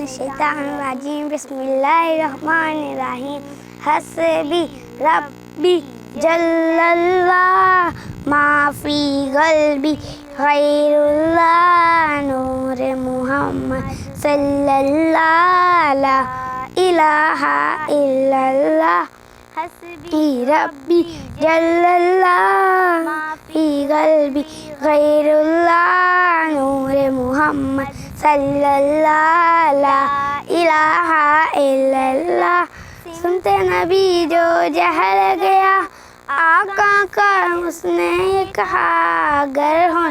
الشیطان بسم اللہ الرحمن الرحیم حسبی ربی جل اللہ ما فی قلبی غیر اللہ نور محمد صلی اللہ لا الہ الا اللہ حسبی ربی جل اللہ ما فی قلبی غیر اللہ نور محمد صلی اللہ لا الہ الا اللہ. سنتے نبی جو جہل گیا آقا کا اس نے یہ کہا اگر ہو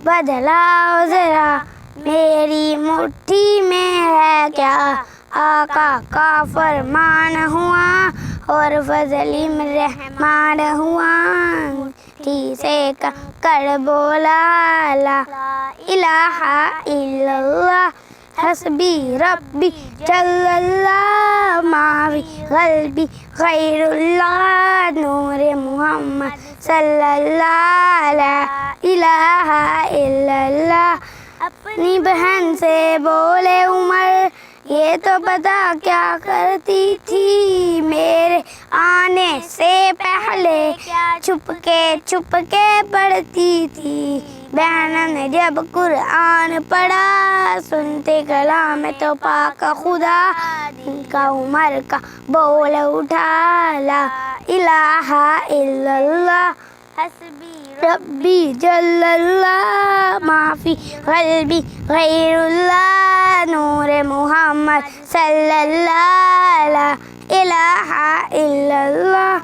بدلاؤ ذرا میری مٹھی میں ہے کیا. آقا کا فرمان ہوا اور فضل رحمان ہوا مٹھی سے کر بولا لا الہ الا اللہ حسبی ربی جل اللہ ما فی قلبی غیر اللہ نور محمد صلی اللہ لا الہ الا اللہ. اپنی بہن سے بولے عمر یہ تو پتا کیا کرتی تھی میرے آنے سے پہلے چھپ کے پڑھتی تھی. بہن نے جب قرآن پڑھا سنتے کلام تو پاک خدا ان کا عمر کا بول اٹھا لا الہ الا اللہ حسبی ربی جل اللہ ما فی قلبی غیر اللہ نور محمد صلی اللہ لا الہ الا اللہ.